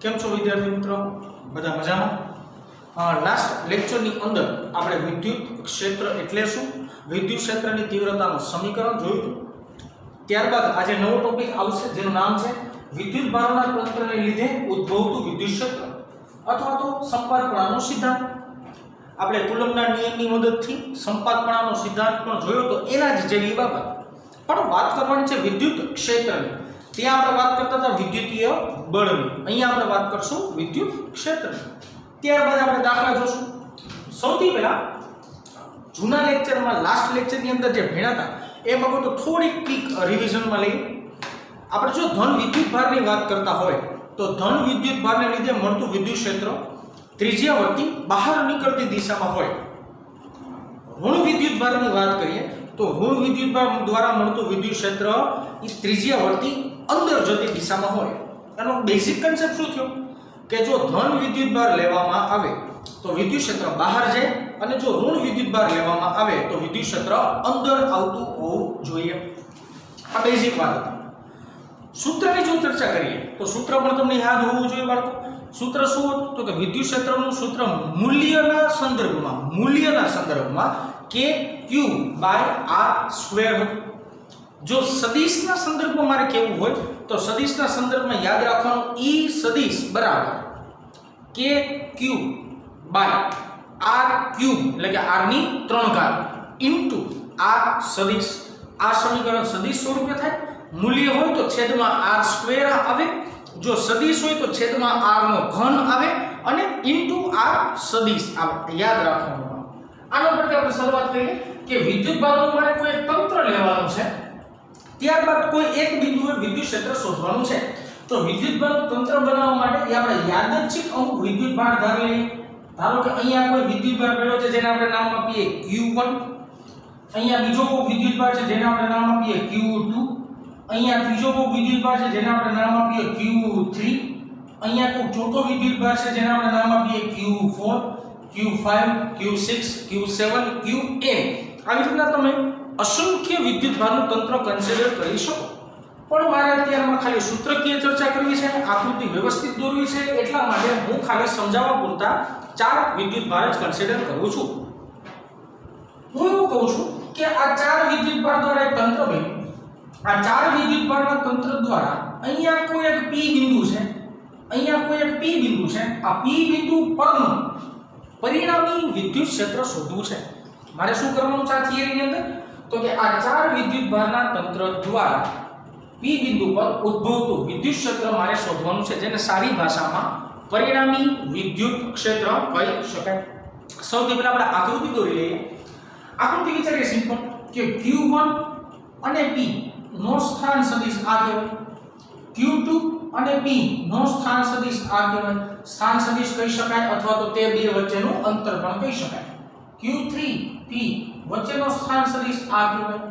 કેમ છો વિદ્યાર્થી મિત્રો? બધા મજામાં? લાસ્ટ લેક્ચરની અંદર આપણે વિદ્યુત ક્ષેત્ર એટલે શું, વિદ્યુત ક્ષેત્રની તીવ્રતાનું સમીકરણ જોયું હતું. ત્યારબાદ આજે નવો ટોપિક આવશે જેનું નામ છે વિદ્યુત ભારના તંત્રને લીધે ઉદ્ભવતું વિદ્યુત ક્ષેત્ર અથવા તો સંપાતપણાનો સિદ્ધાંત. આપણે કુલમ્બના નિયમની મદદથી સંપાતપણાનો સિદ્ધાંત પણ જોયો તો એના જ જેવી બાબત પણ વાત કરવાની છે વિદ્યુત ક્ષેત્રની. ત્યાં આપણે વાત કરતા હતા વિદ્યુતીય બળની, અહીંયા આપણે વાત કરશું વિદ્યુત ક્ષેત્રની. ત્યારબાદ આપણે દાખલા જોશું. સૌથી પહેલા જૂના લેક્ચરમાં લાસ્ટ લેક્ચરની અંદર જે ભણ્યા હતા એ બાબતો થોડીક ક્વિક રિવિઝનમાં લઈએ. આપણે જો ધન વિદ્યુત ભારની વાત કરતા હોય તો ધન વિદ્યુત ભારને લીધે મળતું વિદ્યુત ક્ષેત્ર ત્રિજ્યાવર્તી બહાર નીકળતી દિશામાં હોય. ઋણ વિદ્યુત ભારની વાત કરીએ તો ઋણ વિદ્યુત ભાર દ્વારા મળતું વિદ્યુત ક્ષેત્ર એ ત્રિજ્યાવર્તી અંદર જતી દિશામાં હોય. એનો બેઝિક કન્સેપ્ટ શું થયો કે જો ધન વિદ્યુત ભાર લેવામાં આવે તો વિદ્યુત ક્ષેત્ર બહાર જાય અને જો ઋણ વિદ્યુત ભાર લેવામાં આવે તો વિદ્યુત ક્ષેત્ર અંદર આવતું હોવું જોઈએ. આ બેઝિક વાત હતી. સૂત્રની જો ચર્ચા કરીએ તો સૂત્ર પણ તમને યાદ હોવું જોઈએ બાળકો. સૂત્ર શું હતું તો કે વિદ્યુત ક્ષેત્રનું સૂત્ર મૂલ્યના સંદર્ભમાં kq/r². જો સદિશના સંદર્ભમાં મારે કહેવું હોય તો સદિશના સંદર્ભમાં યાદ રાખવાનું E સદિશ બરાબર kq/r³ એટલે કે r ની 3 ઘાત ઇન્ટુ r સદિશ. આ સમીકરણ સદિશ સ્વરૂપે થાય. મૂલ્ય હોય તો છેદમાં r² આવે, જો સદિશ હોય તો છેદમાં r નો ઘન આવે અને ઇન્ટુ r સદિશ આવે. યાદ રાખવાનું. આના પરથી આપણે શરૂઆત કરીએ કે વિદ્યુત ભારનું મારે કોઈ એક તંત્ર લેવાનું છે, ત્યારબાદ કોઈ એક બિંદુએ વિદ્યુત ક્ષેત્ર શોધવાનું છે. તો વિદ્યુત ભારનું તંત્ર બનાવવા માટે આપણે યાદચ્છિક અમુક વિદ્યુત ભાર ધાર લઈએ. ધારો કે અહીંયા કોઈ વિદ્યુત ભાર પડ્યો છે જેને આપણે નામ આપીએ Q1. અહીંયા બીજો કોઈ વિદ્યુત ભાર છે જેને આપણે નામ આપીએ Q2. અહીંયા ત્રીજો કોઈ વિદ્યુત ભાર છે જેને આપણે નામ આપીએ Q3. અહીંયા કોઈ ચોથો વિદ્યુત ભાર છે જેને આપણે નામ આપીએ Q4, Q5, Q6, Q7, Qn. આવી રીતના તમે અસંખ્ય વિદ્યુત ભારનું તંત્ર કન્સિડર કરી શકો. પણ મારે અત્યારમાં ખાલી સૂત્રકીય ચર્ચા કરવી છે, આકૃતિ વ્યવસ્થિત દોરવી છે, એટલા માટે હું ખાલી સમજાવવા પૂરતા 4 વિદ્યુત ભાર જ કન્સિડર કરું છું. હું એવું કહું છું કે આ 4 વિદ્યુત ભાર દ્વારા એક તંત્ર બન્યું. આ 4 વિદ્યુત ભારના તંત્ર દ્વારા અહીંયા કોઈ એક P બિંદુ છે, અહીંયા કોઈ એક P બિંદુ છે. આ P બિંદુ પરનું પરિણામી વિદ્યુત ક્ષેત્ર શોધવું છે. મારે શું કરવાનું છે આ થિયરીની અંદર તો કે આ 4 વિદ્યુત ભારના તંત્ર દ્વારા P બિંદુ પર ઉદ્ભવતું વિદ્યુત ક્ષેત્ર મારે શોધવાનું છે, જેને સારી ભાષામાં પરિણામી વિદ્યુત ક્ષેત્ર કહી શકાય. સૌથી પહેલા આપણે આકૃતિ દોરી લઈએ. આકૃતિ વિચારીએ સિમ્પલ કે Q1 અને P નો સ્થાન સદિશ આ કહેવાય, Q2 અને P નો સ્થાન સદિશ આ કહેવાય. સ્થાન સદિશ કહી શકાય અથવા તો તે બે વચ્ચેનું અંતર પણ કહી શકાય. Q3 P વચ્ચેનો સ્થાન સદિશ આ કહેવાય.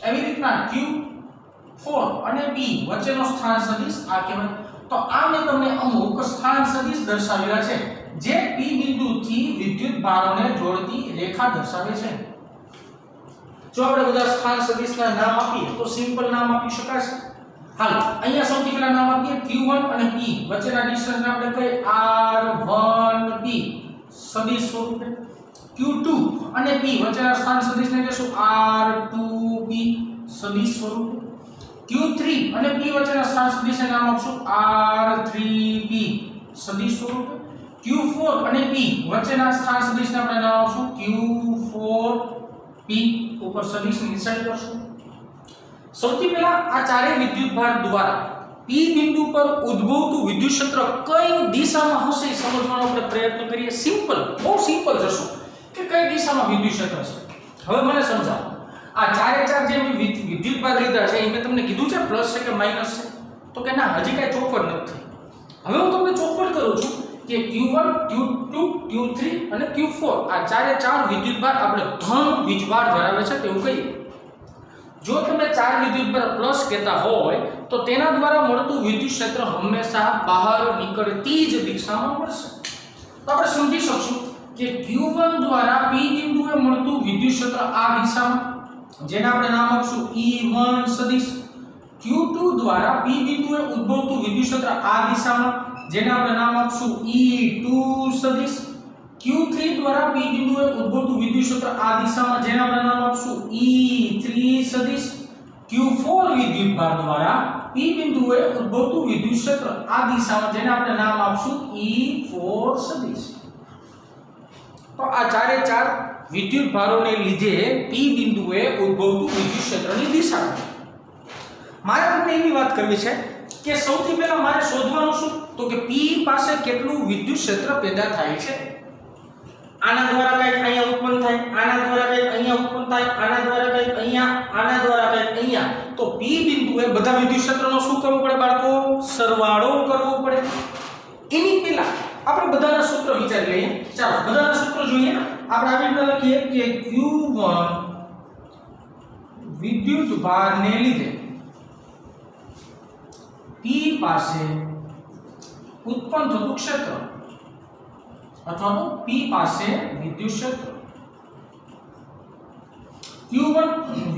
એવી રીતના Q4 અને P વચ્ચેનો સ્થાન સદિશ આ કહેવાય. તો આ મેં તમને અમુક સ્થાન સદિશ દર્શાવેલા છે જે P બિંદુથી વિદ્યુત ભારોને જોડતી રેખા દર્શાવે છે. જો આપણે બધા સ્થાન સદિશના નામ આપીએ તો સિમ્પલ નામ આપી શકાય છે. હાલ અહીંયા સૌથી પહેલા નામ આપીએ Q1 અને P વચ્ચેના ડિસ્ટન્સને આપણે કહીએ R1P સદિશ સ્વરૂપે. Q2 અને P વચ્ચેના સ્થાન સદિશને કહીશું R2P સદિશ સ્વરૂપે. Q3 અને P વચ્ચેના સ્થાન સદિશને નામ આપશું R3P સદિશ સ્વરૂપે. Q4 અને P વચ્ચેના સ્થાન સદિશને આપણે નામ આપશું Q4P ઉપર સદિશની નિશાની કરશું. સૌથી પહેલા આ ચારેય વિદ્યુત ભાર દ્વારા P બિંદુ પર ઉદ્ભવતું વિદ્યુત ક્ષેત્ર કઈ દિશામાં હશે સમજવાનો આપણે પ્રયત્ન કરીએ. સિમ્પલ, બહુ સિમ્પલ જશું કે કઈ દિશામાં વિદ્યુત ક્ષેત્ર છે. હવે મને સમજાવો, આ ચારે ચાર જે મેં વિદ્યુત ભાર લીધા છે એ મેં તમને કીધું છે પ્લસ છે કે માઈનસ છે? તો કે ના, હજી કઈ ચોખવટ નથી. હવે હું તમને ચોખવટ કરું છું કે Q1, Q2, Q3 અને Q4 આ ચારે ચાર વિદ્યુત ભાર આપણે ધન વીજભાર ધરાવે છે તેવું કહીએ. જો તમે 4 વિદ્યુત ભાર પ્લસ કહેતા હોય તો તેના દ્વારા મળતું વિદ્યુત ક્ષેત્ર હંમેશા બહાર નીકળતી જ દિશામાં મળશે. તો આપણે સમજી શકશું કે Q1 દ્વારા P બિંદુએ મળતું વિદ્યુત ક્ષેત્ર આ દિશામાં, જેને આપણે નામ આપશું E1 સદિશ. Q2 દ્વારા P બિંદુએ ઉદ્ભવતું વિદ્યુત ક્ષેત્ર આ દિશામાં, જેને આપણે નામ આપશું E2 સદિશ Q3 દ્વારા P બિંદુએ ઉદ્ભવતું વિદ્યુત ક્ષેત્ર આ દિશામાં જેને આપણે નામ આપશું E3 સદિશ Q4 વિદ્યુતભાર દ્વારા P બિંદુએ ઉદ્ભવતું વિદ્યુત ક્ષેત્ર આ દિશામાં જેને આપણે નામ આપશું E4 સદિશ। તો આ ચારે ચાર વિદ્યુતભારોને લીધે P બિંદુએ ઉદ્ભવતું વિદ્યુત ક્ષેત્રની દિશા મારે તમને એવી વાત કરવી છે કે સૌથી પહેલા મારે શોધવાનું શું તો કે P પાસે કેટલું વિદ્યુત ક્ષેત્ર પેદા થાય છે। આના દ્વારા કંઈક અહીંયા ઉત્પન્ન થાય, આના દ્વારા કંઈક અહીંયા ઉત્પન્ન થાય, આના દ્વારા કંઈક અહીંયા, આના દ્વારા કંઈક અહીંયા, તો P બિંદુએ બધા વિદ્યુત ક્ષેત્રનો શું કરવું પડે બાળકો? સરવાળો કરવો પડે। એની પહેલા આપણે બધાના સૂત્ર વિચારી લઈએ। ચાલો બધાના સૂત્ર જોઈએ। આપણે આવી રીતે લખીએ કે Q1 વિદ્યુત ભારને લીધે P પાસે ઉત્પન્ન થતું ક્ષેત્ર અથવા તો P પાસે વિદ્યુત ક્ષેત્ર Q1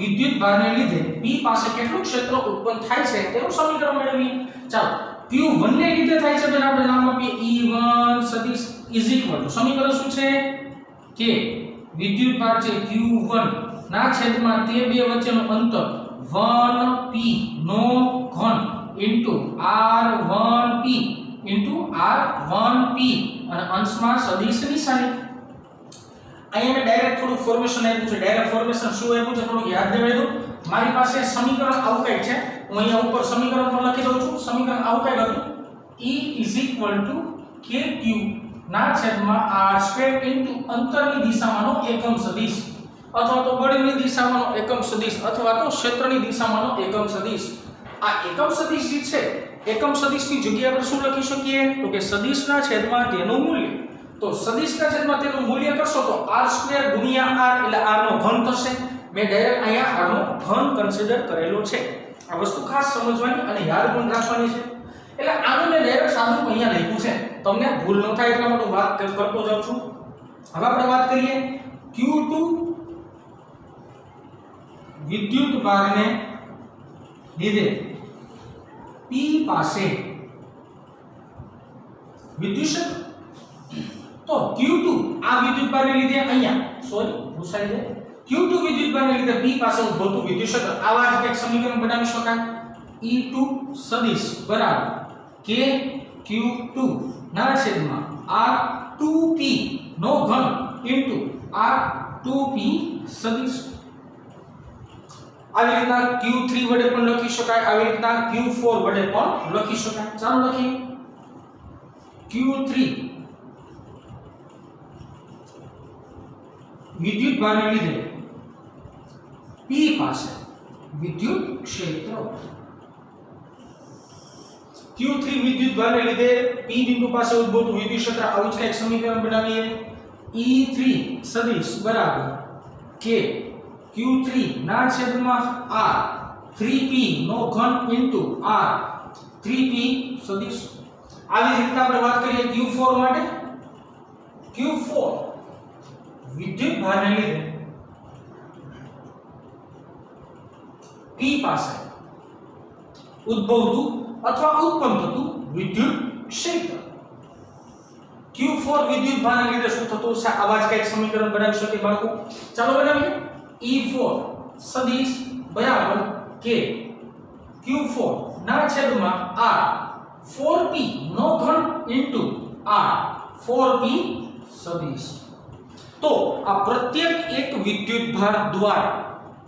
વિદ્યુત ભારને લીધે P પાસે કેટલું ક્ષેત્ર ઉત્પન્ન થાય છે તેનું સમીકરણ મેળવીએ। ચાલો Q1 ને લીધે થાય છે તો આપણે નામ આપીએ E1 સદિશ ઇઝ ઇક્વલ ટુ સમીકરણ શું છે કે વિદ્યુત ભાર છે Q1 ના છેદમાં તે બે વચ્ચેનું અંતર 1p નો ઘન ઇન્ટુ R1p ઇન્ટુ R1p અને અંશમાં સદિશ નિશાની। અહીંયા મેં ડાયરેક્ટ થોડું ફોર્મેશન આપ્યું છે। ડાયરેક્ટ ફોર્મેશન શું આપ્યું છે થોડું યાદ દેવાય દો। મારી પાસે સમીકરણ આવું કંઈક છે, હું અહીંયા ઉપર સમીકરણ પણ લખી દઉં છું। સમીકરણ આવું કંઈક હતું E is equal to KQ ના છેદમાં R² ઇન્ટુ અંતરની દિશામાંનો એકમ સદિશ અથવા તો બળની દિશામાંનો એકમ સદિશ અથવા તો ક્ષેત્રની દિશામાંનો એકમ સદિશ। આ એકમ સદિશ જે છે એકમ સદિશની જગ્યાએ આપણે શું લખી શકીએ તો કે સદિશના છેદમાં તેનું મૂલ્ય। તો સદિશના છેદમાં તેનું મૂલ્ય કરશો તો R² ગુણ્યા R એટલે R નો ઘન થશે। મેં ડાયરેક્ટ અહીંયા R નો ઘન કન્સિડર કરેલો છે। આ વસ્તુ ખાસ સમજવાની અને યાદ પણ રાખવાની છે। એટલે આનું મેં ડાયરેક્ટ સાદું અહીંયા લખ્યું છે, તમને ભૂલ ન થાય એટલા માટે વાત કરતો જાઉં છું। હવે આપણે વાત કરીએ Q2 વિદ્યુત ભારને લીધે P પાસે વિદ્યુત ક્ષેત્ર તો Q2 આ વિદ્યુત ભારને લીધે અહીંયા ભૂસાઈ જાય Q2 વિદ્યુત ભારને લીધે P પાસે ઉદ્ભવતું વિદ્યુત ક્ષેત્ર આવા જ એક સમીકરણ બનાવી શકાય। E2 સદિશ બરાબર KQ2 ના છેદમાં R2p નો ઘન ઇન્ટુ R2p સદિશ। આવી રીતના Q3 વડે પણ લખી શકાય, આવી રીતના Q4 વડે પણ લખી શકાય। ચાલો લખીએ Q3 વિદ્યુત ભારને લીધે P પાસે વિદ્યુત ક્ષેત્ર Q3 વિદ્યુત ભારને લીધે P બિંદુ પાસે ઉદ્ભવતું વિદ્યુત ક્ષેત્ર આવું જ કંઈક સમીકરણ બનાવીએ। E3 સદિશ બરાબર K Q3 ના છેદમાં R 3p નો ઘન ઇન્ટુ R 3p સદિશ। આવી રીતે આપણે વાત કરીએ Q4 માટે Q4 વિદ્યુત ભારને લીધે P પાસે ઉદ્ભવતું અથવા ઉત્પન્ન થતું વિદ્યુત ક્ષેત્ર Q4 વિદ્યુત ભારને લીધે શું થતું છે આવા જ કંઈક સમીકરણ બનાવી શકીએ બાળકો। ચાલો બનાવીએ E4 સદિશ બરાબર K Q4 ના છેદમાં R 4p નો ઘન ઇન્ટુ R 4p સદિશ। તો આ પ્રત્યેક એક વિદ્યુત ભાર દ્વારા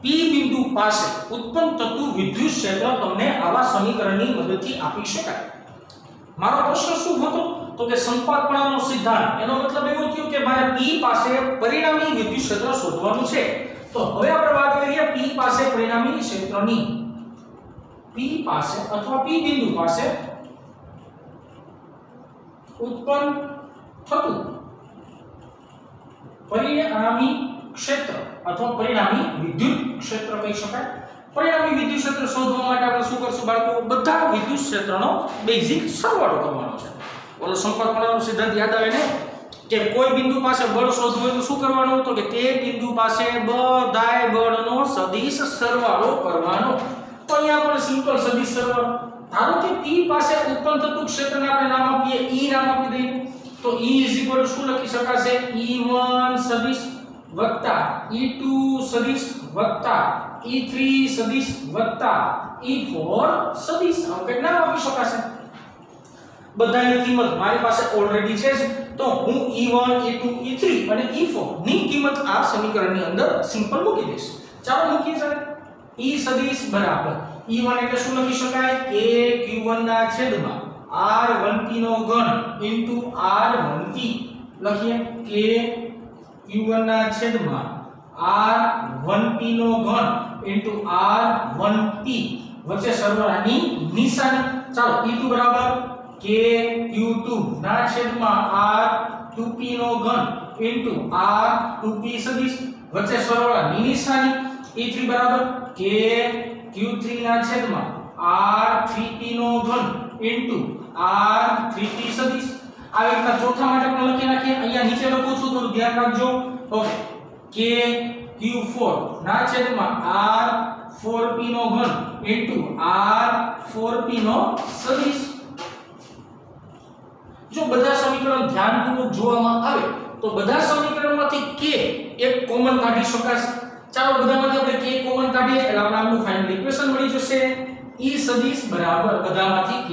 P બિંદુ પાસે ઉત્પન્ન થતું વિદ્યુત ક્ષેત્ર તમને આવા સમીકરણની મદદથી આપી શકાય। મારો પ્રશ્ન શું હતો તો કે સંપાતપણાનો સિદ્ધાંત, એનો મતલબ એવો થયો કે મારે P પાસે પરિણામી વિદ્યુત ક્ષેત્ર શોધવાનું છે। તો હવે આપણે વાત કરીએ P પાસે પરિણામી ક્ષેત્રની। P પાસે અથવા P બિંદુ પાસે ઉત્પન્ન થતું પરિણામી ક્ષેત્ર અથવા પરિણામી વિદ્યુત ક્ષેત્ર કહી શકાય। પરિણામી વિદ્યુત ક્ષેત્ર શોધવા માટે આપણે શું કરશું બાળકો? બધા વિદ્યુત ક્ષેત્રનો બેઝિક સરવાળો કરવાનો છે। ઓલો સંપાતપણાનો સિદ્ધાંત યાદ આવે ને કે કોઈ બિંદુ પાસે બળ શોધવું હોય તો શું કરવાનું તો કે તે બિંદુ પાસે બધાય બળનો સદિશ સરવાળો કરવાનો। તો અહીંયા પણ સિમ્પલ સદિશ સરવાળો ધારો કે P પાસે ઉત્પન્ન થતું ક્ષેત્રને આપણે નામ આપીએ E નામ આપી દઈએ તો E શું લખી શકાશે E1 સદિશ વત્તા E2 સદિશ વત્તા E3 સદિશ વત્તા E4 સદિશ આવું કંઈક નામ આપી શકાશે બધાની કિંમત મારી પાસે ઓલરેડી છે તો હું E1 E2 E3 અને E4 ની કિંમત આ સમીકરણની અંદર સિમ્પલ મૂકી દઈશ ચાલો મૂકીએ સાહેબ E સદિશ બરાબર E1 એટલે શું લખી શકાય k q1 ના છેદમાં r1p નો ઘન r1p લખીએ k q1 ના છેદમાં r1p નો ઘન r1p વચ્ચે સરવાળાની નિશાની ચાલો E2 બરાબર k q2 ના છેદમાં r2p નો ઘન r2p સદિશ વચ્ચે સરવાળાની નિશાની E3 બરાબર k q3 ના છેદમાં r3p નો ઘન r3p સદિશ આવી રીતના ચોથા માટે પણ લખી નાખીએ અહીંયા નીચે લખું છું થોડું ધ્યાન રાખજો ઓકે k q4 ના છેદમાં r4p નો ઘન r4p નો સદિશ જો બધા સમીકરણ ધ્યાનપૂર્વક જોવામાં આવે તો બધા સમીકરણમાંથી k એક કોમન કાઢી શકાશે ચાલો બધામાંથી આપણે k કોમન કાઢીએ એટલે આપણે આનું ફાઇનલ ઇક્વેશન મળી જશે E સદિશ બરાબર બધામાંથી k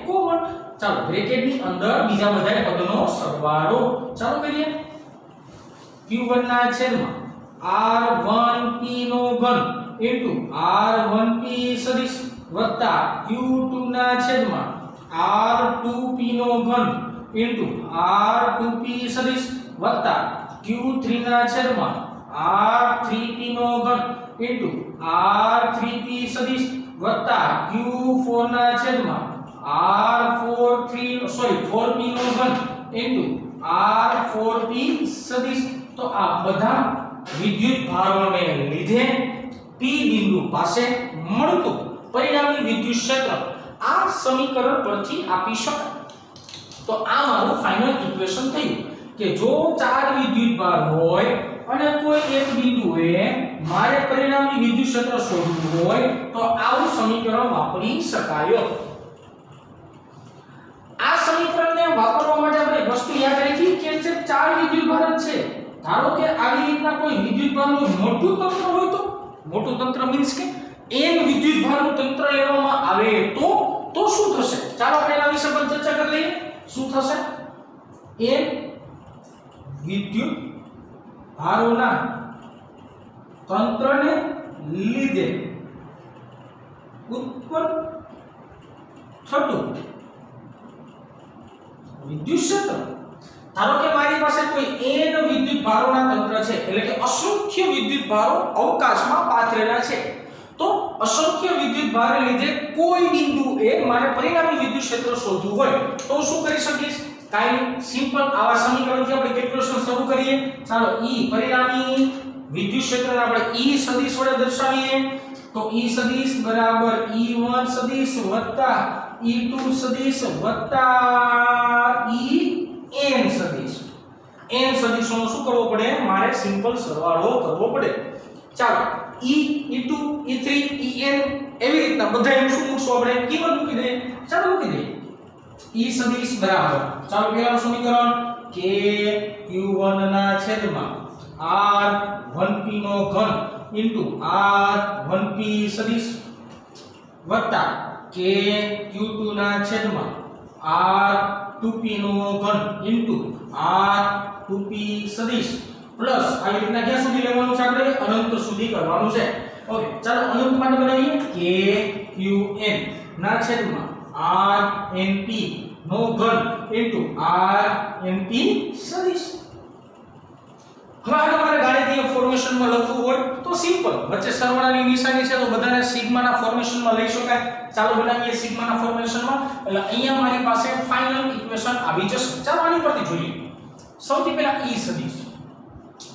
કોમન ચાલો બ્રેકેટની અંદર બીજા બધા પદોનો સરવાળો ચાલો કરીએ q1 ના છેદમાં r1p નો ઘન r1p સદિશ વત્તા q2 ના છેદમાં r2p નો ઘન r2p સદિશ વત્તા q3 ના છેદમાં r3p નો ઘન r3p સદિશ વત્તા q4 ના છેદમાં r4p નો ઘન r4p સદિશ તો આ બધા વિદ્યુત ભારોને લીધે p બિંદુ પાસે મળતું પરિણામી વિદ્યુત ક્ષેત્ર આ સમીકરણ પરથી આપી શકાય તો આ મારું ફાઇનલ ઇક્વેશન થયું કે જો ચાર વિદ્યુત ભાર હોય અને કોઈ એક બિંદુએ મારે પરિણામી વિદ્યુત ક્ષેત્ર શોધવું હોય તો આવું સમીકરણ વાપરી શકાય આ સમીકરણને વાપરવા માટે આપણે વસ્તુ યાદ રાખી કે જે ચાર વિદ્યુત ભાર છે ધારો કે આવી રીતના કોઈ વિદ્યુત ભારનું મોટું તંત્ર હોય તો મોટું તંત્ર મીન્સ કે n વિદ્યુત ભારનું તંત્ર લેવામાં આવે તો શું થશે ચાલો આપણે એના વિશે પણ ચર્ચા કરી લઈએ શું થશે n વિદ્યુત ભારોના તંત્રને લીધે ઉત્પન્ન થતું વિદ્યુત ક્ષેત્ર ધારો કે મારી પાસે કોઈ n વિદ્યુત ભારોના તંત્ર છે એટલે કે અસંખ્ય વિદ્યુત ભારો અવકાશમાં પાથરેલા છે તો અસંખ્ય વિદ્યુત ભારને લીધે કોઈ બિંદુએ મારે પરિણામી વિદ્યુત ક્ષેત્ર શોધવું હોય તો શું કરી શકીશ કાઈ સિમ્પલ આવા સમીકરણથી આપણે કેલ્ક્યુલેશન શરૂ કરીએ ચાલો E પરિણામી વિદ્યુત ક્ષેત્રને આપણે E સદિશ વડે દર્શાવીએ તો E સદિશ બરાબર E1 સદિશ વત્તા E2 સદિશ વત્તા En સદિશ n સદિશોનો શું કરવો પડે મારે સિમ્પલ સરવાળો કરવો પડે ચાલો E E2 E3 En એવી રીતના બધા એમ શું મૂકશું આપણે કિંમત મૂકી દઈએ ચાલો મૂકી દઈએ E સદિશ બરાબર ચાલો પહેલાનું સમીકરણ k q1 ના છેદમાં r1p નો ઘન r1p સદિશ વત્તા k q2 ના છેદમાં r2p નો ઘન r2p સદિશ પ્લસ આવી રીતના ક્યાં સુધી લેવાનું છે આપણે અનંત સુધી કરવાનું છે ઓકે ચાલો અનંત માટે બનાવીએ k qn ના છેદમાં rnp નો ઘન rnp સદિશ હવે આ તમારે ગાણિતિક ફોર્મેશનમાં લખવું હોય તો સિમ્પલ વચ્ચે સરવાળાની નિશાની છે તો બધાને સિગ્માના ફોર્મેશનમાં લઈ શકાય ચાલો બનાવીએ સિગ્માના ફોર્મેશનમાં એટલે અહીંયા મારી પાસે ફાઇનલ ઇક્વેશન આવી જશે ચાલો આની પરથી જોઈએ સૌથી પહેલા E સદિશ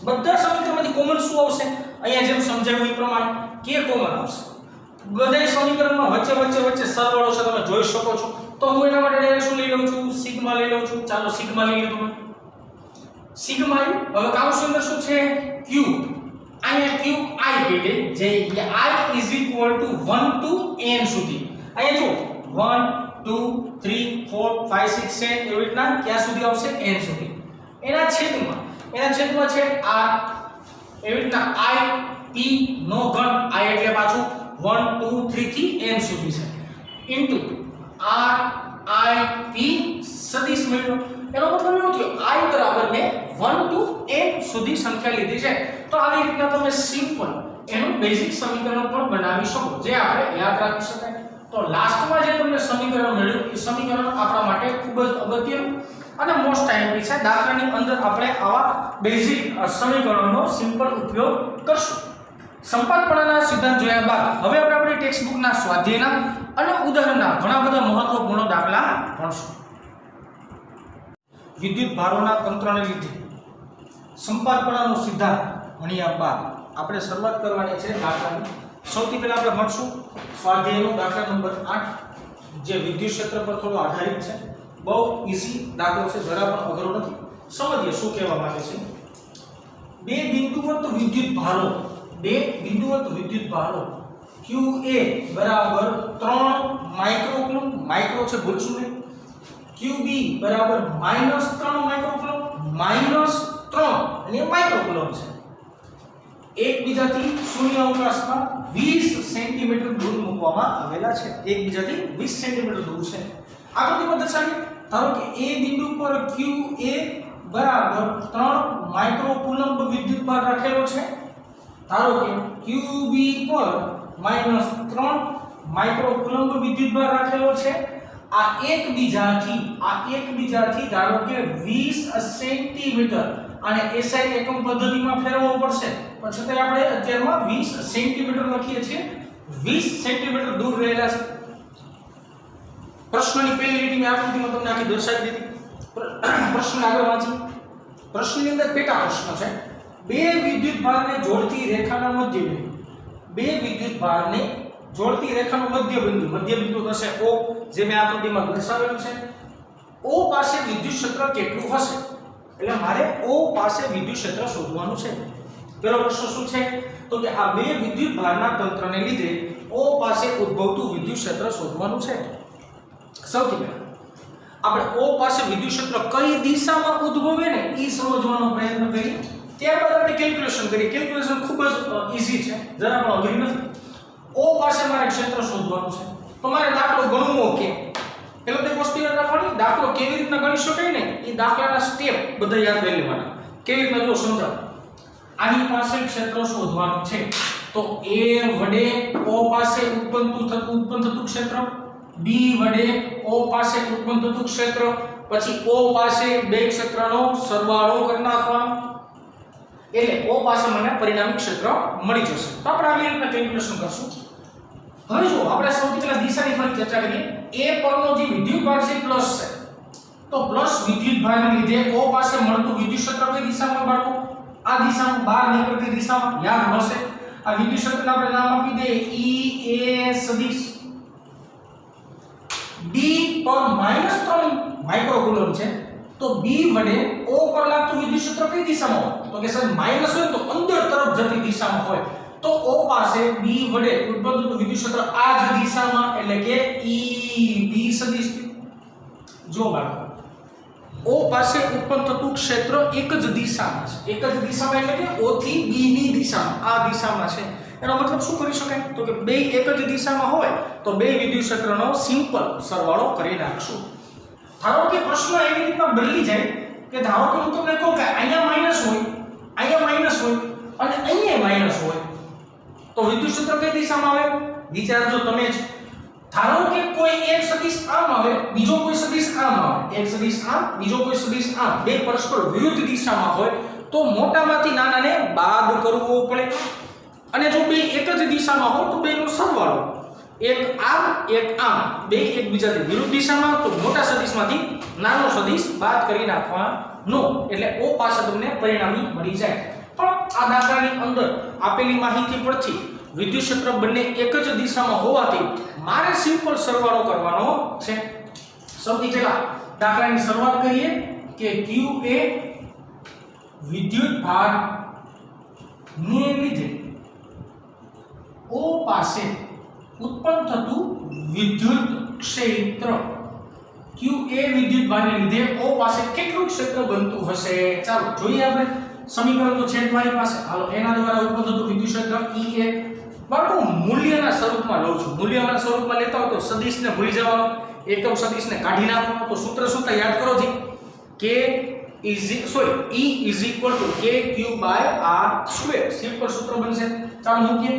બધા સમીકરણમાંથી કોમન શું આવશે અહીંયા જેમ સમજાવ્યું એ પ્રમાણે k કોમન આવશે બધા સમીકરણમાં વચ્ચે સરવાળો છે તમે જોઈ શકો છો તો હું એના માટે ડાયરેક્ટ શું લઈ લઉં છું સિગ્મા લઈ લઉં છું ચાલો સિગ્મા લઈ લીધું સિગ્મા હવે કાઉન્સની અંદર શું છે q અહીંયા q i કહીએ જે i is equal to 1 to n સુધી અહીંયા જો 1 2 3 4 5 6 7 એવી રીતના ક્યાં સુધી આવશે n સુધી એના છેદમાં છે r એવી રીતના i p નો ઘન i એટલે પાછું 1 2 3 થી n સુધી છે ઇન્ટુ r i p સદિશ મેળવો એનો મતલબ એવો થયો i બરાબર ને 1 to n સુધી સંખ્યા લીધી છે તો આવી રીતના તમે સિમ્પલ એનું બેઝિક સમીકરણ પણ બનાવી શકો જે આપણે યાદ રાખી શકાય તો લાસ્ટમાં જે તમને સમીકરણ મળ્યું એ સમીકરણ આપણા માટે ખૂબ જ અગત્યનું અને મોસ્ટ ટાઈમલી છે દાખલાની અંદર આપણે આવા બેઝિક સમીકરણોનો સિમ્પલ ઉપયોગ કરશું સંપાતપણાના સિદ્ધાંત જોયા બાદ હવે આપણે આપણી ટેક્સ્ટ બુકના સ્વાધ્યાયના અને ઉદાહરણના ઘણા બધા મહત્વપૂર્ણ દાખલા ભણશું વિદ્યુત ભારોના તંત્રને લીધે સંપાતપણાનો સિદ્ધાંત ભણ્યા બાદ આપણે શરૂઆત કરવાની છે દાખલાની સૌથી પહેલા આપણે ભણશું સ્વાધ્યાયનો દાખલા નંબર 8 જે વિદ્યુત ક્ષેત્ર પર થોડો આધારિત છે બહુ ઈઝી દાખલો છે જરા પણ અઘરો નથી સમજીએ શું કહેવા માંગે છે બે બિંદુવત વિદ્યુત ભારો QA બરાબર 3 માઇક્રોકુલમ માઇક્રો છે ભૂલશું નહીં QB બરાબર -3 માઇક્રોકુલમ -3 અને માઇક્રોકુલમ છે એકબીજાથી શૂન્ય અવકાશમાં 20 સેન્ટીમીટર દૂર મૂકવામાં આવેલા છે એકબીજાથી 20 સેન્ટીમીટર દૂર છે આકૃતિમાં દર્શાવીએ ધારો કે A બિંદુ પર QA બરાબર 3 માઇક્રોકુલમ્બ વિદ્યુતભાર રાખેલો છે ધારો કે QB પર -3 માઇક્રોકુલમ્બ વિદ્યુતભાર રાખેલો છે આ એકબીજાથી ધારો કે 20 સેન્ટીમીટર અને SI એકમ પદ્ધતિમાં ફેરવવો પડશે પણ છતાં આપણે અત્યારમાં 20 સેન્ટીમીટર લખીએ છીએ 20 સેન્ટીમીટર દૂર રહેલા છે પ્રશ્નની પહેલી લીટીમાં આકૃતિમાં તમને આખી દર્શાવી દીધી પ્રશ્ન આગળ વાંચી પ્રશ્નની અંદર પેટા પ્રશ્ન છે બે વિદ્યુતભારને જોડતી રેખાના મધ્યબિંદુ થશે O જે મેં આકૃતિમાં દર્શાવેલું છે O પાસે વિદ્યુત ક્ષેત્ર કેટલું હશે એટલે મારે O પાસે વિદ્યુત ક્ષેત્ર શોધવાનું છે પહેલો પ્રશ્ન શું છે તો કે આ બે વિદ્યુતભારના તંત્રને લીધે O પાસે ઉદ્ભવતું વિદ્યુત ક્ષેત્ર શોધવાનું છે સૌથી પહેલા આપણે O પાસે વિદ્યુત ક્ષેત્ર કઈ દિશામાં ઉદ્ભવે ને એ સમજવાનો પ્રયત્ન કરીએ ત્યારબાદ આપણે કેલ્ક્યુલેશન કરીએ કેલ્ક્યુલેશન ખૂબ જ ઈઝી છે જરા પણ અઘરી નથી O પાસે મારે ક્ષેત્ર શોધવાનું છે તો મારે દાખલો ગણવો કે પેલો તો વસ્તુ યાદ રાખવાની દાખલો કેવી રીતના ગણી શકાય ને એ દાખલાના સ્ટેપ બધા યાદ કરી લેવાના કેવી રીતના જો સમજાવ આની પાસે ક્ષેત્ર શોધવાનું છે તો A વડે O પાસે ઉત્પન્ન થતું ક્ષેત્ર B વડે O પાસે ઉત્પન્ન થતું ક્ષેત્ર પછી O પાસે બે ક્ષેત્રનો સરવાળો કરી નાખવાનો એટલે O પાસે મને પરિણામી ક્ષેત્ર મળી જશે તો આપણે આવી રીતના કેલ્ક્યુલેશન કરશું હવે જો આપણે સૌથી પહેલા દિશાની ફરી ચર્ચા કરીએ A પરનો જે વિદ્યુતભાર છે પ્લસ છે તો પ્લસ વિદ્યુતભારને લીધે O પાસે મળતું વિદ્યુત ક્ષેત્ર કઈ દિશામાં બાળકો આ દિશામાં બહાર નીકળતી દિશામાં યાદ હશે આ વિદ્યુત ક્ષેત્રને આપણે નામ આપી દઈએ EA સદિશ B પર -3 માઇક્રોકુલમ છે તો B વડે O પર લાગતું વિદ્યુત ક્ષેત્ર કઈ દિશામાં હોય તો કે સાહેબ માઈનસ હોય તો અંદર તરફ જતી દિશામાં હોય તો O પાસે B વડે ઉત્પન્ન થતું વિદ્યુત ક્ષેત્ર આ જ દિશામાં એટલે કે EB સદિશ જો બાળકો O પાસે ઉત્પન્ન થતું ક્ષેત્ર એક જ દિશામાં છે એક જ દિશામાં એટલે કે O થી B ની દિશામાં આ દિશામાં છે એનો મતલબ શું કરી શકાય તો કે બે એક જ દિશામાં હોય તો બે વિદ્યુત ક્ષેત્રનો સિમ્પલ સરવાળો કરી નાખશું ધારો કે પ્રશ્ન એવી રીતના બદલી જાય કે ધારો કે હું તમને કહું કે અહીંયા માઈનસ હોય અને અહીંયા માઈનસ હોય તો વિદ્યુત ક્ષેત્ર કઈ દિશામાં આવે વિચારજો તમે જ ધારો કે કોઈ એક સદિશ આમ આવે બીજો કોઈ સદિશ આમ આવે એક સદિશ આમ બીજો કોઈ સદિશ આમ બે પરસ્પર વિરુદ્ધ દિશામાં હોય તો મોટામાંથી નાનાને બાદ કરવો પડે અને જો બે એક જ દિશામાં હોય તો બેનો સરવાળો એક આમ બે એકબીજાથી વિરુદ્ધ દિશામાં તો મોટા સદિશમાંથી નાનો સદિશ બાદ કરી નાખવાનો એટલે O પાસે તમને પરિણામી મળી જાય પણ આ દાખલાની અંદર આપેલી માહિતી પરથી વિદ્યુત ક્ષેત્ર બંને એક જ દિશામાં હોવાથી મારે સિમ્પલ સરવાળો કરવાનો છે સૌથી પહેલા દાખલાની શરૂઆત કરીએ કે QA વિદ્યુતભાર ને લીધે O પાસે ઉત્પન્ન થતું વિદ્યુત ક્ષેત્ર QA વિદ્યુતભારને લીધે O પાસે કેટલું ક્ષેત્ર બનતું હશે? ચાલો જોઈએ આપણે સમીકરણ તો છે જ મારી પાસે. હાલો એના દ્વારા ઉત્પન્ન થતું વિદ્યુત ક્ષેત્ર EA બાળકો મૂલ્યના સ્વરૂપમાં લઉં છું. મૂલ્યના સ્વરૂપમાં લેતા હો તો સદિશને ભૂલી જવાનો, એકમ સદિશને કાઢી નાખવાનો. તો સૂત્ર શું થાય યાદ કરો જી, E is equal to KQ by R square. Simple સૂત્ર બનશે. ચાલો મૂકીએ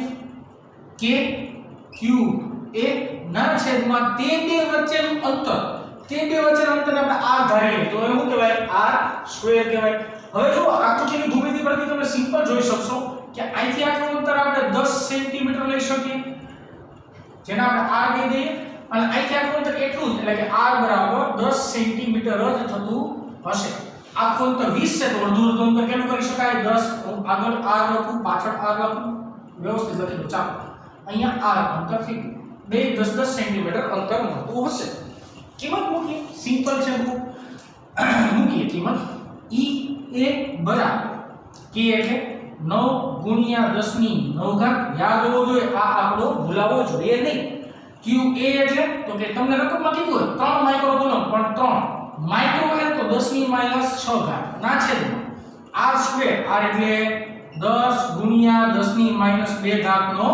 KQ એ ના છેદમાં તે બે વચ્ચેનું અંતર, તે બે વચ્ચેનું અંતર આપણે R ધારી લઈએ તો એનું શું કહેવાય? R સ્ક્વેર કહેવાય. હવે જો આકૃતિની ભૂમિતિ પરથી તમે સિમ્પલ જોઈ શકશો કે અહીંથી આટલું અંતર આપણે 10 સેન્ટીમીટર લઈ શકીએ, જેને આપણે R કહી દઈએ, અને અહીંથી આટલું અંતર એટલું જ, એટલે કે R બરાબર 10 સેન્ટીમીટર જ થતું હશે. આખું અંતર 20 છે તો અડધું અંતર કેટલું કરી શકાય? 10. આગળ R લખું, પાછળ R લખું, વ્યવસ્થિત લખી દો. ચાલો અહીંયા R અંતર થઈ ગયું, બે 10-10 સેન્ટીમીટર અંતર મળતું હશે. કિંમત મૂકીએ, સિમ્પલ છે બહુ. મૂકીએ કિંમત EA બરાબર K એટલે 9 ગુણ્યા 10 ની 9 ઘાત. યાદ હોવો જોઈએ, આ આંકડો ભૂલાવો જોઈએ નહીં. QA એટલે તો કે તમને રકમમાં કીધું હોય 3 માઇક્રો બોલો, પણ 3 માઇક્રો એટલે તો 10 ની -6 ઘાત ના છેદમાં R સ્ક્વેર. R એટલે 10 ગુણ્યા 10 ની -2 ઘાત નો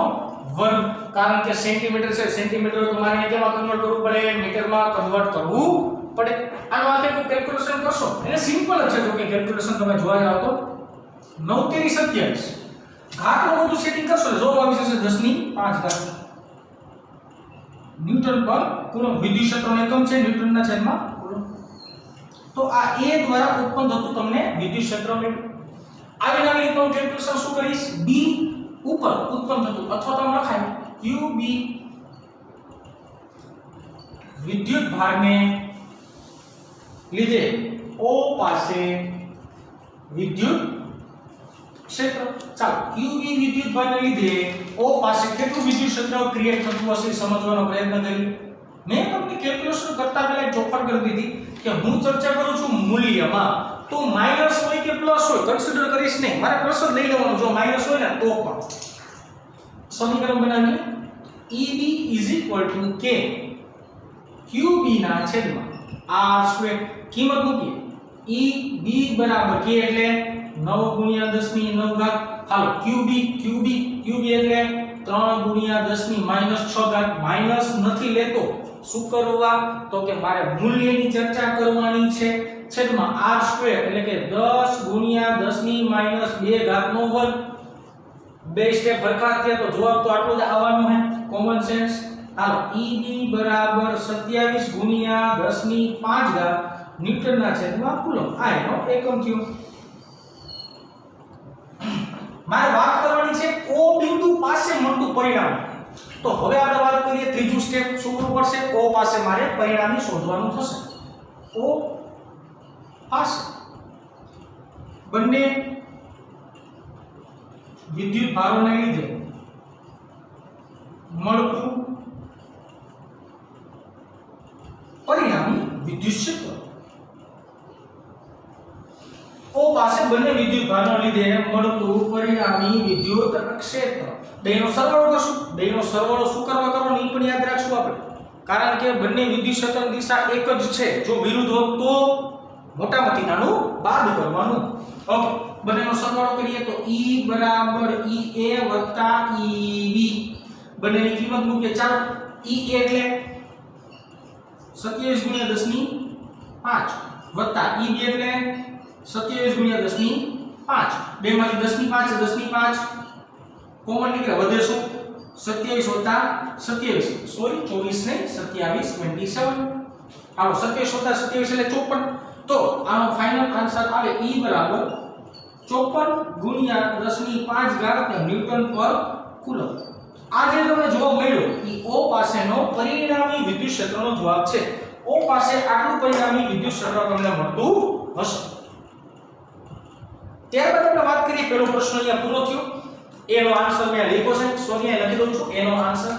વર્ગ. કારણ કે સેન્ટીમીટર છે, સેન્ટીમીટર તો મારે કેમાં કન્વર્ટ કરવું પડે? મીટરમાં કન્વર્ટ કરવું પડે. આનો આખે કોઈ કેલ્ક્યુલેશન કરશો એટલે સિમ્પલ જ છે. જો કે કેલ્ક્યુલેશન તમે જોવા જાવ તો 9 તેરી 27 ઘાતનું બધું સેટિંગ કરશો જો આવી જશે 10 ની 5 ઘાત ન્યૂટન પર કુલમ. વિદ્યુત ક્ષેત્રનો એકમ છે ન્યૂટનના છેદમાં કુલમ. તો આ A દ્વારા ઉત્પન્ન થતું તમને વિદ્યુત ક્ષેત્ર મળ્યું. આવી નવી રીતનું કેલ્ક્યુલેશન શું કરીશ? B ઉપર ઉત્પન્ન થતું અથવા તો લખાય QB વિદ્યુત ભારને લીધે O પાસે વિદ્યુત ક્ષેત્ર. ચાલો QB વિદ્યુત ભારને લીધે O પાસે કેટલું વિદ્યુત ક્ષેત્ર ક્રિએટ થતું હશે સમજવાનો પ્રયત્ન કરીએ. મેં તમને કેલ્ક્યુલેશન કરતા પહેલા એક ચોખવટ કરી દીધી કે હું ચર્ચા કરું છું મૂલ્યમાં, તો માઈનસ હોય કે પ્લસ હોય કન્સિડર કરીશ નહીં, મારે પ્લસ જ લઈ લેવાનું. જો માઈનસ હોય ને તો પણ સમીકરણ બનાવીએ EB = K QB ના છેદમાં R સ્ક્વેર. કિંમત મૂકીએ EB બરાબર K એટલે 9 ગુણ્યા 10 ની 9 ઘાત. હાલો QB એટલે 3 ગુણ્યા 10 ની -6 ઘાત. માઈનસ નથી લેતો, શું કરવા? તો કે મારે મૂલ્યની ચર્ચા કરવાની છે. છેદમાં R સ્ક્વેર એટલે કે 10 ગુણ્યા 10 ની -2 ઘાત નો વર્ગ. બે સ્ટેપ ભરખા થયા તો જવાબ તો આટલો જ આવવાનો છે, કોમન સેન્સ. હાલો EB બરાબર 27 ગુણ્યા 10 ની 5 ઘાત ન્યૂટનના છેદમાં કુલમ. આ એનો એકમ થયો. મારે વાત કરવાની છે O બિંદુ પાસે મળતું પરિણામ. તો હવે આપણે વાત કરીએ ત્રીજું સ્ટેપ. શું કરવું પડશે? O પાસે મારે પરિણામી શોધવાનું થશે. O પાસે બંને વિદ્યુત ભારોને લીધે મળતું પરિણામી વિદ્યુત ક્ષેત્ર. O પાસે બંને વિદ્યુત ભારને લીધે મળતું પરિણામી વિદ્યુત ક્ષેત્ર. બેનો સરવાળો કરશું. બેનો સરવાળો શું કરવા કરવાનો એ પણ યાદ રાખશું આપણે, કારણ કે બંને વિદ્યુત ક્ષેત્રની દિશા એક જ છે. જો વિરુદ્ધ હોત તો મોટામાંથી નાનું બાદ કરવાનું. ઓકે, બંનેનો સરવાળો કરીએ તો E બરાબર EA વત્તા EB. બંનેની કિંમત મૂકીએ. ચાલો EA એટલે 27 ગુણ્યા 10 ની 5 વત્તા EB એટલે 27 ગુણ્યા 10 ની 5. બે માંથી 10 ની 5 10 ની 5 કોમન નીકળે, વધે શું? 27 વત્તા 27 સોરી 24 ને 27 27. હાલો 27 વત્તા 27 એટલે 54. તો આનો ફાઇનલ આન્સર આવે E બરાબર 54 ગુણ્યા 10 ની 5 ઘાત ન્યૂટન પર કુલમ. આ જે તમને જવાબ મળ્યો એ O પાસેનો પરિણામી વિદ્યુત ક્ષેત્રનો જવાબ છે. O પાસે આટલું પરિણામી વિદ્યુત ક્ષેત્ર તમને મળતું હશે. ત્યારબાદ આપણે વાત કરીએ પહેલો પ્રશ્ન અહીંયા પૂરો થયો. એનો આન્સર મેં લખ્યો છે, સોનિયા લખી દઉં છું એનો આન્સર.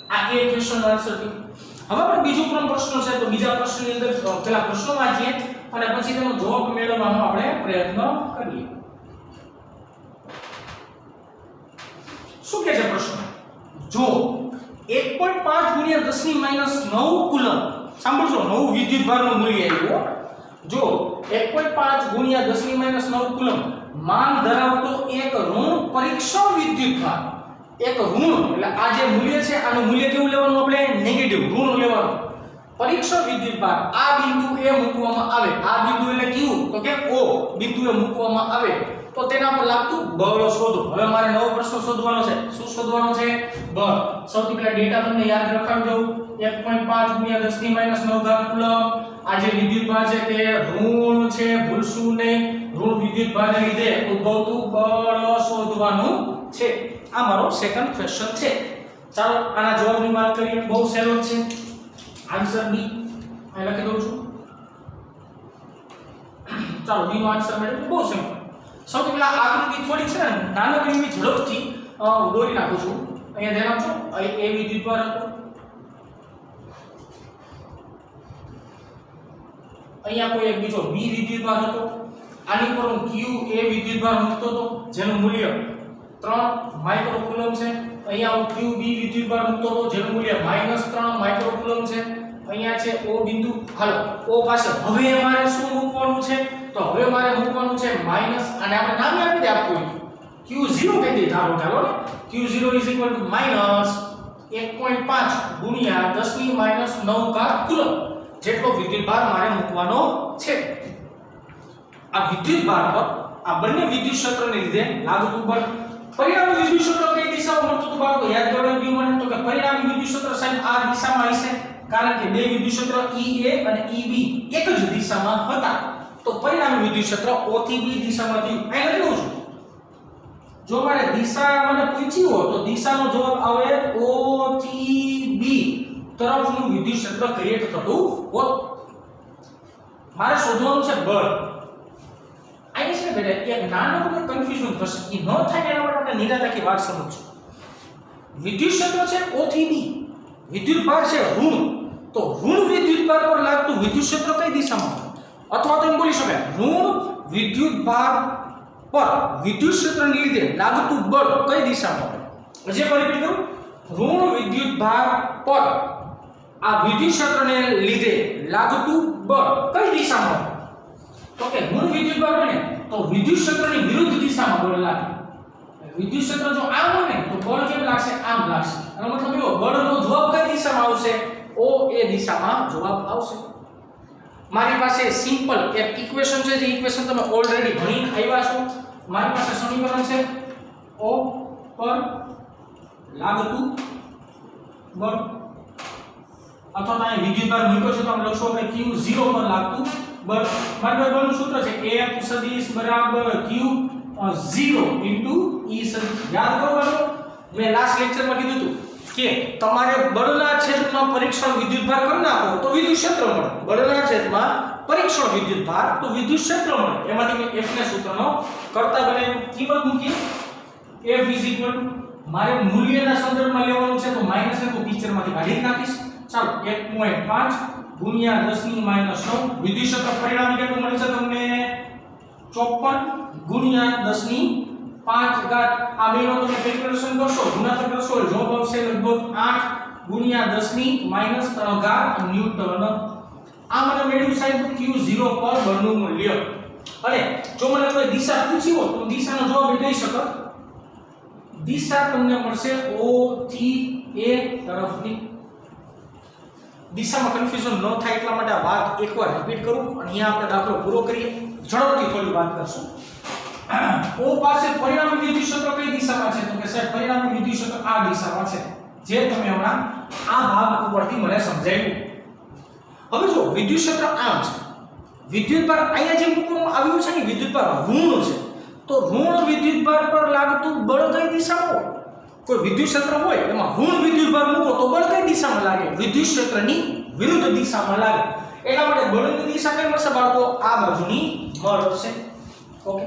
આ એક ક્વેશ્ચનનો આન્સર થયો. હવે આપણે બીજો પ્રશ્ન છે તો બીજા પ્રશ્નની અંદર પહેલા પ્રશ્નો વાંચીએ અને પછી તેનો જવાબ મેળવવાનો આપણે પ્રયત્ન કરીએ. શું કહે છે પ્રશ્ન? જો 1.5 ગુણ્યા 10 ની માઈનસ 9 કુલમ, સાંભળજો, નવું વિદ્યુત ભારનું મૂલ્ય આવ્યું. જો 1.5 ગુણ્યા 10 ની માઈનસ 9 કુલમ માન ધરાવતો એક ઋણ પરીક્ષણ વિદ્યુત ભાર, એક ઋણ એટલે આ જે મૂલ્ય છે આનું મૂલ્ય કેવું લેવાનું? આપણે નેગેટિવ ઋણ લેવાનું. પરીક્ષણ વિદ્યુત ભાર આ બિંદુ એ મૂકવામાં આવે, આ બિંદુ એટલે કયું? તો કે O બિંદુએ મૂકવામાં આવે તો તેના પર લાગતું બળ શોધો. હવે મારે નવો પ્રશ્ન શોધવાનો છે. શું શોધવાનો છે? બળ. સૌથી પહેલા ડેટા તમને યાદ રખાવી દઉં. 1.5 ગુણ્યા 10 ની માઈનસ 9 ઘાત કુલમ. આ જે વિદ્યુત ભાર છે તે ઋણ છે, ભૂલશું નહીં. ઋણ વિદ્યુત ભારને લીધે ઉદ્ભવતું બળ શોધવાનું છે. આ મારો સેકન્ડ ક્વેશ્ચન છે. ચાલો આના જવાબની વાત કરીએ. બહુ સહેલો છે. આન્સર બી અહીં લખી દઉં છું. ચાલો બી નો આન્સર મળે. બહુ સિમ્પલ. સૌથી પહેલા આકૃતિ થોડી છે ને નાનકડી એવી ઝડપથી દોરી નાખું છું. અહીંયા ધ્યાન આપજો. અહીં એ વિદ્યુત ભાર હતો, અહીંયા કોઈ એક બીજો બી વિદ્યુત ભાર હતો, આની પર હું ક્યુ એ વિદ્યુત ભાર મૂકતો હતો જેનું મૂલ્ય 3 માઇક્રોકુલમ છે. અહીંયા હું ક્યુ બી વિદ્યુત ભાર મૂકતો હતો જેનું મૂલ્ય -3 માઇક્રોકુલમ છે. અહીંયા છે O બિંદુ. હાલો O પાસે હવે મારે શું મૂકવાનું છે? તો હવે મારે મૂકવાનું છે માઈનસ, અને આપણે નામ આપી દે આપવું Q0 કહી દે. ધારો ચાલો ને Q0 -1.5 ગુણ્યા 10 ની માઈનસ 9 ઘાત કુલમ જેટલો વિદ્યુત ભાર મારે મૂકવાનો છે. આ વિદ્યુત ભાર પર આ બંને વિદ્યુત ક્ષેત્રને લીધે લાગતું બળ. પરિણામી વિદ્યુત ક્ષેત્ર કઈ દિશામાં મળતું હતું બાળકો? યાદ કરવાનું ગયું મને. તો કે પરિણામી વિદ્યુત ક્ષેત્ર સાહેબ આ દિશામાં હશે, કારણ કે બે વિદ્યુત ક્ષેત્ર EA અને EB એક જ દિશામાં હતા. તો પરિણામી વિદ્યુત ક્ષેત્ર O થી B દિશામાં થયું. અહીં લખી દઉં છું. જો મારે દિશા મને પૂછી હોય તો દિશાનો જવાબ આવે O થી B તરફનું વિદ્યુત ક્ષેત્ર ક્રિએટ થતું હોત. મારે શોધવાનું છે બળ. અહીં છે ને બેટા એક નાનકડું કન્ફ્યુઝન થશે. એ ન થાય એના માટે આપણે નિરાંતથી વાત સમજશું. વિદ્યુત ક્ષેત્ર છે O થી B, વિદ્યુત ભાર છે ઋણ. તો ઋણ વિદ્યુત ભાર પર લાગતું વિદ્યુત ક્ષેત્ર કઈ દિશામાં? અથવા તો એમ બોલી શકાય ઋણ વિદ્યુત ભાર પર વિદ્યુત ક્ષેત્રને લીધે લાગતું બળ કઈ દિશામાં? હજી એક વાર રિપીટ કરું. ઋણ વિદ્યુત ભાર પર આ વિદ્યુત ક્ષેત્રને લીધે લાગતું બળ કઈ દિશામાં? તો કે ઋણ વિદ્યુત ભાર બને તો વિદ્યુત ક્ષેત્રની વિરુદ્ધ દિશામાં બળ લાગે. વિદ્યુત ક્ષેત્ર જો આમ હોય ને તો બળ કેમ લાગશે? આમ લાગશે. એનો મતલબ એવો બળનો જવાબ કઈ દિશામાં આવશે? O એ દિશામાં જવાબ આવશે. મારી પાસે સિમ્પલ એક ઇક્વેશન છે, જે ઇક્વેશન તમે ઓલરેડી ભણીને આવ્યા છો. મારી પાસે સમીકરણ છે O પર લાગતું બળ, અથવા તો અહીં વિદ્યુત ભાર મૂક્યો છે તો આપણે લખશું આપણે Q0 પર લાગતું બળ. મારી બળનું સૂત્ર છે F સદિશ બરાબર Q0 * E સદિશ. યાદ કરવાનું. મેં લાસ્ટ લેક્ચરમાં કીધું હતું કે તમારે બળના છેદમાં પરીક્ષણ વિદ્યુત ભાર કરી નાખો તો વિદ્યુત ક્ષેત્ર મળે. બળના છેદમાં પરીક્ષણ વિદ્યુત ભાર તો વિદ્યુત ક્ષેત્ર મળે. એમાંથી મેં F ના સૂત્રનો કરતા બને કિંમત મૂકી. F મારે મૂલ્યના સંદર્ભમાં લેવાનું છે તો માઈનસ ને તો પિક્ચરમાંથી કાઢી નાખીશ. ચાલો 1.5 ગુણ્યા 10 ની માઈનસ 9 વિદ્યુત ક્ષેત્ર પરિણામી કેટલું મળે છે તમને? 54 ગુણ્યા 10 ની 5 ઘાત. આ બેનો તમે કેલ્ક્યુલેશન કરશો, ગુણાકાર કરશો, જવાબ આવશે લગભગ 8 ગુણ્યા 10 ની માઈનસ 3 ઘાત ન્યૂટન. આ મને મેળવ્યું સાહેબ Q0 પર બળનું મૂલ્ય. અને જો મને કોઈ દિશા પૂછી હોય તો દિશાનો જવાબ એ કહી શકો. દિશા તમને મળશે O થી A તરફની. દિશામાં કન્ફ્યુઝન ન થાય એટલા માટે આ વાત એકવાર રિપીટ કરું અને અહીંયા આપણે દાખલો પૂરો કરીએ. ઝડપથી થોડી વાત કરશું. O પાસે પરિણામી વિદ્યુત ક્ષેત્ર કઈ દિશામાં છે? તો કે સાહેબ પરિણામી વિદ્યુત ક્ષેત્ર આ દિશામાં છે, જે તમે હમણાં આ ભાગ ઉપરથી મને સમજાવ્યું. હવે જો વિદ્યુત ક્ષેત્ર આમ છે, વિદ્યુત ભાર અહીંયા જે મૂકવામાં આવ્યું છે ને વિદ્યુત ભાર ઋણ છે, તો ઋણ વિદ્યુત ભાર પર લાગતું બળ કઈ દિશામાં હોય? કોઈ વિદ્યુત ક્ષેત્ર હોય એમાં ઋણ વિદ્યુત ભાર મૂકો તો બળ કઈ દિશામાં લાગે? વિદ્યુત ક્ષેત્રની વિરુદ્ધ દિશામાં લાગે. એટલા માટે બળની દિશા કઈ મળશે બાળકો? આ બાજુની મળશે. ઓકે.